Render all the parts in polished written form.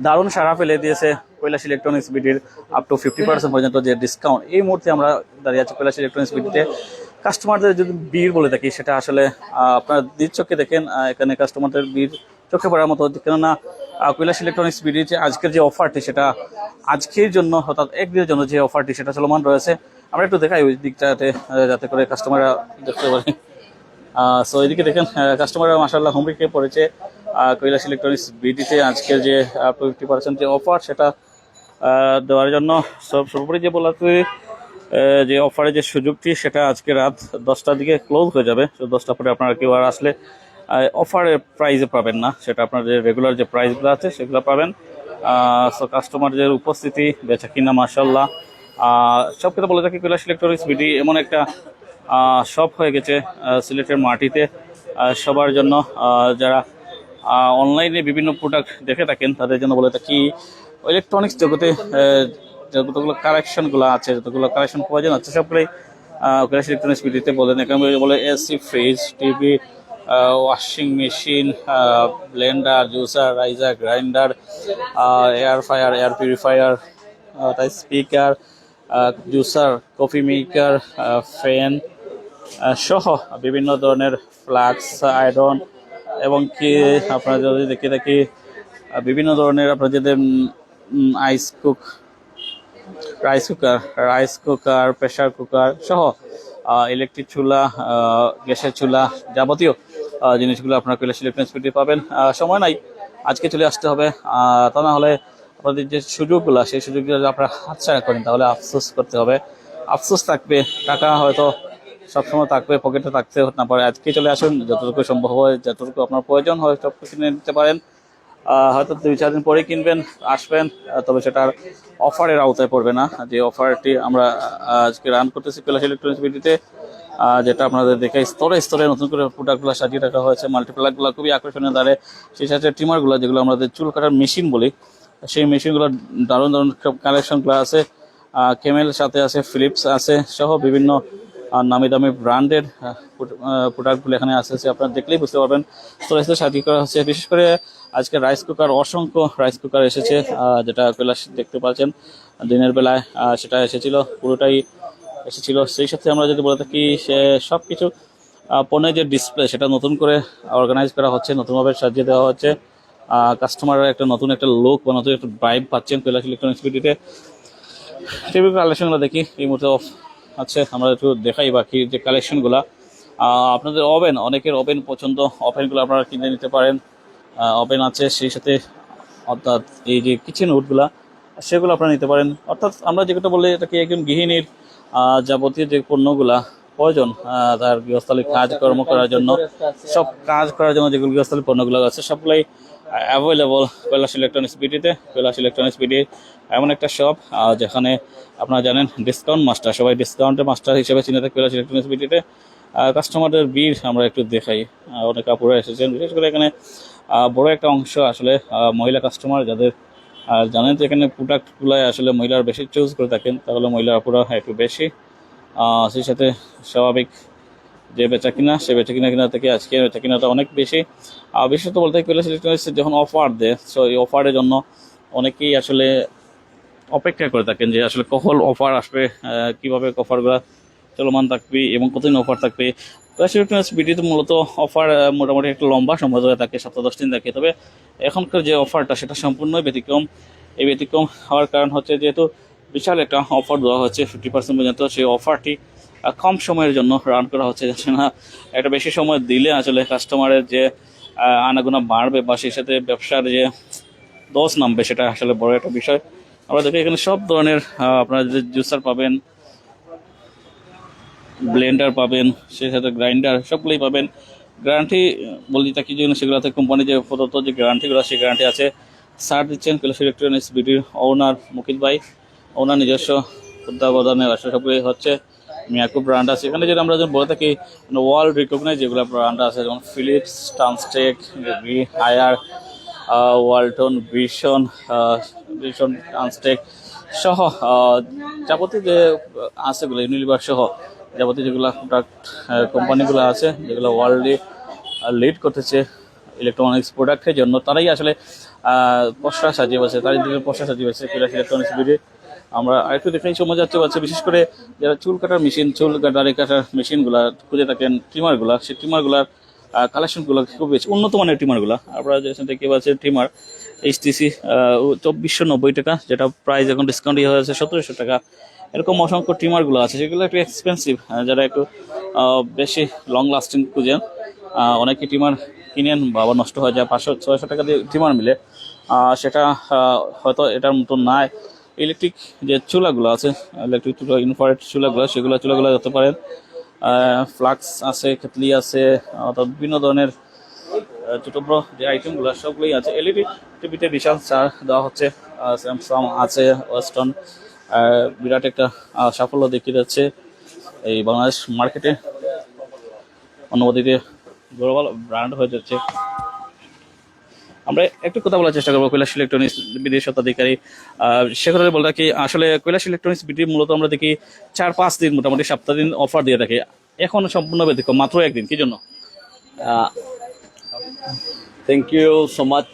দারুণ সাড়া ফেলে দিয়েছে কৈলাস ইলেকট্রনিক্স বিডির আপ টু 50% পর্যন্ত যে ডিসকাউন্ট। এই মুহূর্তে আমরা দাঁড়িয়ে আছি কৈলাস ইলেকট্রনিক্স বিডিতে। কাস্টমারদের যদি ভিড় বলে থাকি সেটা আসলে আপনারা নিজ চোখে দেখেন, এখানে কাস্টমারদের ভিড় চোখে পড়ার মতো। কেননা কৈলাস ইলেকট্রনিক্স বিডির যে আজকের যে অফারটি সেটা আজকের জন্য, অর্থাৎ একদিনের জন্য যে অফারটি সেটা চলমান রয়েছে। আমরা একটু দেখাই ওই দিকটাতে যাতে করে কাস্টমাররা দেখতে পারে। সো এদিকে দেখেন কাস্টমাররা মাশাআল্লাহ হুমড়ি খেয়ে পড়েছে কৈলাস ইলেকট্রনিক্স বিডিতে আজকের যে 50% যে অফার সেটা দেওয়ার জন্য। সর্বোপরি যে বলতে যে অফারের যে সুযোগটি সেটা আজকে রাত 10টার দিকে ক্লোজ হয়ে যাবে। তো 10টা পরে আপনারা কেউ আর আসলে অফারের প্রাইজে পাবেন না, সেটা আপনার যে রেগুলার যে প্রাইসগুলো আছে সেগুলো পাবেন। সো কাস্টমারদের উপস্থিতি বেচা কিনা মাশাআল্লাহ সব কথা বলে থাকি। কৈলাস ইলেকট্রনিক্স বিডি এমন একটা শপ হয়ে গেছে সিলেটের মাটিতে সবার জন্য। যারা অনলাইনে বিভিন্ন প্রোডাক্ট দেখে থাকেন তাদের জন্য বলে থাকি ইলেকট্রনিক্স জগতে যতগুলো কালেকশনগুলো আছে, যতগুলো কালেকশন প্রয়োজন আছে সবগুলোই কৈলাস ইলেকট্রনিক্স বিডিতে বলেন। এখানে বলে AC, fridge, TV, washing machine, blender, juicer, রাইজার, grinder, air fryer, air purifier, তাই speaker, juicer, coffee maker, fan সহ বিভিন্ন ধরনের ফ্লাক্স, আয়রন এবং কি আপনারা যদি দেখে থাকি বিভিন্ন ধরনের আপনার যদি রাইস কুকার, প্রেসার কুকার সহ ইলেকট্রিক চুলা, গ্যাসের চুলা, যাবতীয় জিনিসগুলো আপনারা কৈলাস ইলেকট্রনিক্স বিডি পাবেন। সময় নাই, আজকে চলে আসতে হবে। তা না হলে আপনাদের যে সুযোগগুলো সেই সুযোগগুলো যদি আপনারা হাতছাড়া করেন তাহলে আফসোস করতে হবে, আফসোস থাকবে। টাকা হয়তো সবসময় থাকবে, পকেটে থাকতে না পারে। আজকে চলে আসুন, যতটুকু সম্ভব হয়, যতটুকু আপনার প্রয়োজন হয় সব কিনে নিতে পারেন। হয়তো 2-4 দিন পরে কিনবেন, আসবেন, তবে সেটার অফারের আওতায় পড়বে না। যে অফারটি আমরা আজকে রান করতেছি কৈলাস ইলেকট্রনিক্স বিডিতে, যেটা আপনাদের দেখে স্তরে স্তরে নতুন করে প্রোডাক্টগুলো সাজিয়ে রাখা হয়েছে। মাল্টিপ্লাগগুলো খুবই আকর্ষণীয় দাঁড়ে, সেই সাথে ট্রিমারগুলো যেগুলো আমাদের চুল কাটার মেশিন বলি, সেই মেশিনগুলো দারুণ দারুণ কালেকশনগুলো আছে। কেমেল সাথে আছে, ফিলিপস আছে সহ বিভিন্ন নামি দামি ব্র্যান্ডের প্রোডাক্টগুলো এখানে আসছে, আপনারা দেখলেই বুঝতে পারবেন। তো এসে সাজিয়ে করা হচ্ছে। বিশেষ করে আজকে রাইস কুকার, অসংখ্য রাইস কুকার এসেছে, যেটা কৈলাস দেখতে পাচ্ছেন দিনের বেলায় সেটা এসেছিল, পুরোটাই এসেছিল। সেই সাথে আমরা যদি বলে থাকি সে সব কিছু পণ্যের যে ডিসপ্লে সেটা নতুন করে অর্গানাইজ করা হচ্ছে, নতুনভাবে সাজিয়ে দেওয়া হচ্ছে। কাস্টমাররা একটা নতুন একটা লুক বা নতুন একটা ভাইব পাচ্ছেন কৈলাস ইলেকট্রনিক্স বিডিতে। টিভি কালেকশনগুলো দেখি এই মুহূর্তে অফ আছে, আমরা একটু দেখাই বাকি যে কালেকশনগুলো। আপনাদের ওভেন, অনেকের ওভেন পছন্দ, ওভেনগুলো আপনারা কিনে নিতে পারেন। ওভেন আছে, সেই সাথে অর্থাৎ এই যে কিচেন উডগুলা সেগুলো আপনারা নিতে পারেন। অর্থাৎ আমরা যেটা বলি এটাকে একজন গৃহিণীর যাবতীয় যে পণ্যগুলা প্রয়োজন তার গৃহস্থালী কাজকর্ম করার জন্য, সব কাজ করার জন্য যেগুলো গৃহস্থালী পণ্যগুলো আছে সবগুলোই অ্যাভেলেবল কৈলাস ইলেকট্রনিক্স বিডিতে। কৈলাস ইলেকট্রনিক্স বিডি এমন একটা শপ যেখানে আপনারা জানেন ডিসকাউন্ট মাস্টার, সবাই ডিসকাউন্টের মাস্টার হিসেবে চিনে থাকে কৈলাস ইলেকট্রনিক্স বিডিতে। কাস্টমারদের ভিড় আমরা একটু দেখাই, অনেক আপুরা এসেছেন। বিশেষ করে এখানে বড় একটা অংশ আসলে মহিলা কাস্টমার, যাদের জানেন তো এখানে প্রোডাক্টগুলাই আসলে মহিলারা বেশি চুজ করে থাকেন, তাহলে মহিলা আপুরা একটু বেশি। সেই সাথে স্বাভাবিক যে বেচা কিনা, সে বেচা কিনা থেকে আজকে বেচা কিনাটা অনেক বেশি। বিশেষত বলতে কৈলাস ইলেকট্রনিক্স যখন অফার দেয়, সো এই অফারের জন্য অনেকেই আসলে অপেক্ষা করে থাকেন যে আসলে কখন অফার আসবে, কীভাবে অফারগুলো চলমান থাকবে এবং কতদিন অফার থাকবে। কৈলাস ইলেকট্রনিক্স বিডিতে মূলত অফার মোটামুটি একটু লম্বা সময় ধরে থাকে, 7-10 দিন থাকে। তবে এখনকার যে অফারটা সেটা সম্পূর্ণই ব্যতিক্রম। এই ব্যতিক্রম হওয়ার কারণ হচ্ছে যেহেতু বিশাল একটা অফার দেওয়া হচ্ছে 50% পর্যন্ত, সেই অফারটি কম সময়ের জন্য রান করা হচ্ছে, যাচ্ছে না একটা বেশি সময় দিলে আসলে কাস্টমারের যে আনাগোনা বাড়বে বা সেই সাথে ব্যবসার যে দোষ নামবে সেটা আসলে বড় একটা বিষয়। আমরা দেখি এখানে সব ধরনের আপনারা যে জুসার পাবেন, ব্লেন্ডার পাবেন, সেই সাথে গ্রাইন্ডার সবগুলোই পাবেন। গ্যারান্টি বলতে থাকি জন্য সেগুলোতে কোম্পানি যে প্রদত্ত যে গ্যারান্টিগুলো সেই গ্যারান্টি আছে। ছাড় দিচ্ছেন কৈলাস ইলেকট্রনিক্স বিডির ওনার মুকিত ভাই, ওনার নিজস্ব তত্ত্বাবধানে আসলে সবগুলোই হচ্ছে। মিয়াকো ব্র্যান্ড আছে এখানে, যেটা আমরা যখন বলে থাকি ওয়ার্ল্ড রিকগনাইজ যেগুলো ব্র্যান্ড আছে, যেমন ফিলিপস, টানস্টেক, হায়ার, ওয়ালটন, ভিশন, টানস্টেক সহ যাবতীয় যে আছে গুলো, ইউনিলিভার সহ যাবতীয় যেগুলো প্রোডাক্ট কোম্পানিগুলো আছে যেগুলো ওয়ার্ল্ডে লিড করতেছে ইলেকট্রনিক্স প্রোডাক্টের জন্য তারাই আসলে পোস্টার সাজিয়ে বসে, তাদের পোস্টার সাজিয়ে বসে কৈলাস ইলেকট্রনিক্স বিডি। আমরা আরেকটু দেখাই সময় যাচ্ছে বিশেষ করে যারা চুল কাটার মেশিন, চুল দাড়ি কাটার মেশিনগুলা খুঁজে থাকেন, ট্রিমারগুলা, সেই ট্রিমারগুলার কালেকশনগুলো খুব বেশি উন্নত মানের ট্রিমারগুলো আপনারা যেখান থেকে পাচ্ছেন। ট্রিমার HTC 2490 টাকা, যেটা প্রাইস এখন ডিসকাউন্ট ইয়ে হয়েছে 1700 টাকা। এরকম অসংখ্য ট্রিমারগুলো আছে যেগুলো একটু এক্সপেন্সিভ, যারা একটু বেশি লং লাস্টিং খুঁজেন। অনেকে ট্রিমার কিনেন বা আবার নষ্ট হয়ে যায়, 500-600 টাকা দিয়ে ট্রিমার মিলে, সেটা হয়তো এটার মতো নাই। ইলেকট্রিক যে চুলাগুলো আছে, ইলেকট্রিক চুলা, ইনফ্রারেড চুলাগুলো, চুলাগুলো ধরতে পারেন। ফ্লাক্স আছে, কেতলি আছে, অর্থাৎ বিভিন্ন ধরনের ছোট বড় যে আইটেমগুলো সবগুলোই আছে। LED টিভিতে বিশাল ছাড় দেওয়া হচ্ছে, স্যামসাং আছে, ওয়েস্টার্ন বিরাট একটা সাফল্য দেখিয়ে যাচ্ছে এই বাংলাদেশ মার্কেটে, অন্যদিকে গ্লোবাল ব্র্যান্ড হয়ে যাচ্ছে। আমরা একটু কথা বলার চেষ্টা করবো কৈলাস ইলেকট্রনিক্স বিডির স্বত্বাধিকারী সে কথা বলতে কি আসলে কৈলাস ইলেকট্রনিক্স বিডি মূলত আমরা দেখি 4-5 দিন মোটামুটি সপ্তাহ দিন অফার দিয়ে থাকে, এখন সম্পূর্ণ ব্যতিক্রম, মাত্র একদিন। কি জন্য? Thank you so much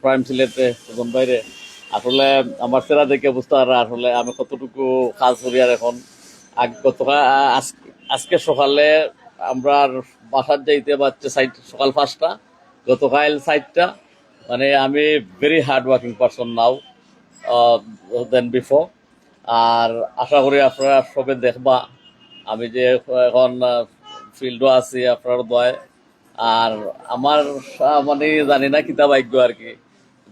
prime সিলেটে সুগন ভাইরে। আসলে আমার সেরা দেখে বুঝতে পারা আসলে আমি কতটুকু কাজ করি। আর এখন আজকে সকালে আমরা বাসার যাইতে পারছে সকাল 5টা, গতকাল 4টা। মানে আমি ভেরি হার্ড ওয়ার্কিং পারসন নাও দেন বিফোর। আর আশা করি আপনারা সবে দেখবা আমি যে এখন ফিল্ডও আছি আপনার দয়। আর আমার মানে জানি না কিতা ভাগ্য আর কি,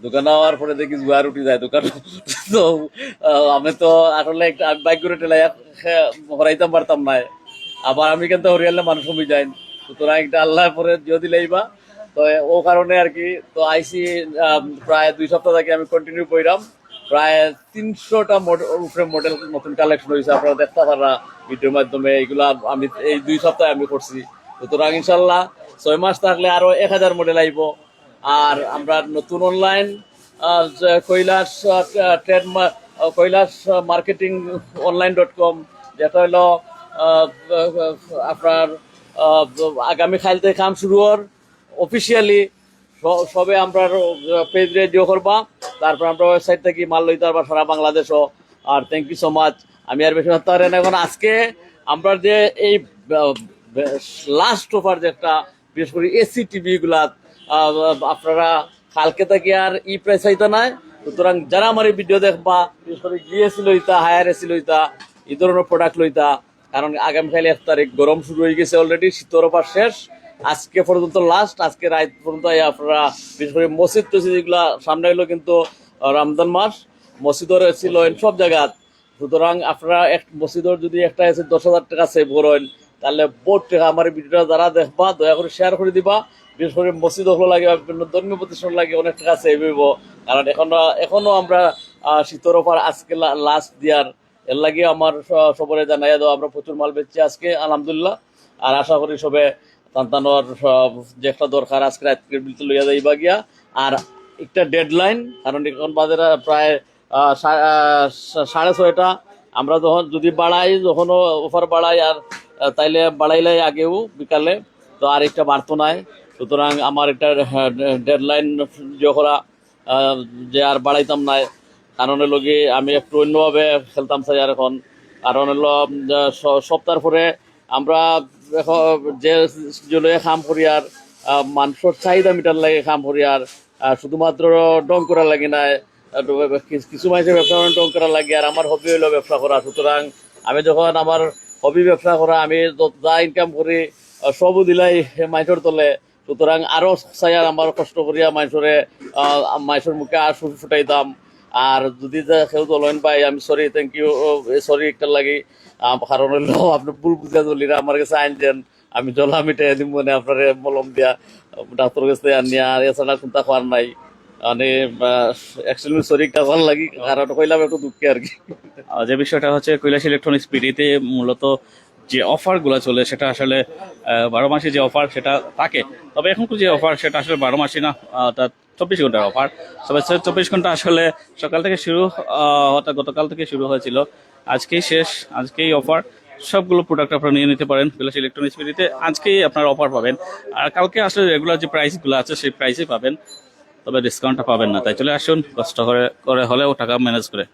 দোকানে হওয়ার পরে দেখি জুয়ার উঠি যায় দোকান। তো আমি তো আসলে একটা বাইক করে টেলাই হরাইতাম পারতাম না। আবার আমি কিন্তু হরিয়ালে মানুষ কমে যাই, সুতরাং একটা আল্লাহ পরে জিও দিলেইবা। তো ও কারণে আর কি তো আইসি প্রায় 2 সপ্তাহ থেকে আমি কন্টিনিউ করলাম। প্রায় 300টা উপরে মডেল নতুন কালেকশন হয়েছে, আপনারা দেখতে পারা ভিডিওর মাধ্যমে। এগুলা আমি এই 2 সপ্তাহে আমি করছি। সুতরাং ইনশাল্লাহ 6 মাস থাকলে আরো 1000 মডেল আইব। আর আমরা নতুন online Kailash Kailash marketing online.com, যেটা হলো আপনার আগামী কাল থেকে কাম শুরু হওয়ার অফিসিয়ালি সবে আমরা পেজ রেডিও করবা। তারপর আমরা ওয়েবসাইট থেকে মাল লইতে পারবা সারা বাংলাদেশও। আর থ্যাংক ইউ সো মাচ। আমি আর বেশি ভাবতে পারি না। এখন আজকে আমরা যে এই লাস্ট অফার যে একটা, বিশেষ করে এসি টিভি গুলা আপনারা কালকে থেকে আর প্রাইস হইতা নাই। সুতরাং যারা আমার এই ভিডিও দেখবা, বিশেষ করে GSC লইতা, হায়ার এসি লইতা, এই ধরনের প্রোডাক্ট লইতা, কারণ আগামীকাল 1 তারিখ গরম শুরু হয়ে গেছে অলরেডি, শীতের অফার শেষ আজকে পর্যন্ত লাস্ট। আজকে রাত পর্যন্ত আপনারা বিশেষ করে মসজিদ টসিদ এগুলা সামনে হলো, কিন্তু রমজান মাস মসজিদর ছিল সব জায়গা। সুতরাং আপনারা এক মসজিদর যদি একটা এসে 10,000 টাকা সেভ করেন, তাহলে বহুত টাকা। আমার ভিডিওটা যারা দেখবা দয়া করে শেয়ার করে দিবা। বিশেষ করে মসজিদ হলো লাগে, বিভিন্ন ধর্মীয় প্রতিষ্ঠান লাগে, অনেক টাকা সেভ হইব। কারণ এখনো আমরা শীতের অফার আজকে লাস্ট দিয়ার এর লাগে আমার সবরে জানাইয়া দেওয়া। আমরা প্রচুর মাল বেচছি আজকে আলহামদুলিল্লাহ। আর আশা করি সবে টানটানোর যে একটা দরকার আজকে রাত্রের বিলতে লইয়া যাইবা গিয়া। আর একটা ডেডলাইন, কারণ এখন বাজারে প্রায় 6:30। আমরা যখন যদি বাড়াই, যখনও অফার বাড়াই, আর তাইলে বাড়াইলে আগেও বিকালে, তো আর একটা বাড়তো নাই। সুতরাং আমার একটা ডেডলাইন করা যে আর বাড়াইতাম নাই। কারণ হলো কি আমি একটু অন্যভাবে খেলতাম চাই। আর এখন কারণ হলো সপ্তাহ পরে আমরা যে জলয়ে খাম করি, আর মানুষের চাহিদা মিটার লাগে খাম করি। আর শুধুমাত্র ডং করা লাগে না, কিছু মানুষের ব্যবসা করেন ডং করা লাগে। আর আমার হবি হইলো ব্যবসা করা। সুতরাং আমি যখন আমার হবি ব্যবসা করা, আমি যা ইনকাম করি সবও দিলাই মানুষের তলে। সুতরাং আরো চাই আর আমার কষ্ট করিয়া মানুষের মুখে আর ফুটাইতাম। আর যদি কেউ দলন পাই, আমি সরি, থ্যাংক ইউ, সরি একটা লাগি। কারণ হইলো আপনি ভুল বুঝা চলিরা আমার কাছে আইন দেন, আমি জলা মিটাই দিম, মানে আপনার মলম দিয়া ডাক্তার কাছে আনিয়া। আর এছাড়া চিন্তা করার নাই, মানে অ্যাকচুয়ালি সরি একটা ভালো লাগি, কারণ কইলাম একটু দুঃখে আর কি। যে বিষয়টা হচ্ছে কৈলাস ইলেকট্রনিক্স বিডিতে মূলত যে অফারগুলো চলে সেটা আসলে 12 মাসে যে অফার সেটা থাকে। তবে এখন যে অফার সেটা আসলে 12 মাসে না, অর্থাৎ 24 ঘন্টার অফার। তবে 24 ঘন্টা আসলে সকাল থেকে শুরু, অর্থাৎ গতকাল থেকে শুরু হয়েছিল, আজকেই শেষ, আজকেই অফার। সবগুলো প্রোডাক্ট আপনারা নিয়ে নিতে পারেন কৈলাস ইলেকট্রনিক্স বিডিতে। আজকেই আপনারা অফার পাবেন, আর কালকে আসলে রেগুলার যে প্রাইসগুলো আছে সেই প্রাইসে পাবেন, তবে ডিসকাউন্টটা পাবেন না। তাই চলে আসুন, কষ্ট করে করে হলেও টাকা ম্যানেজ করে।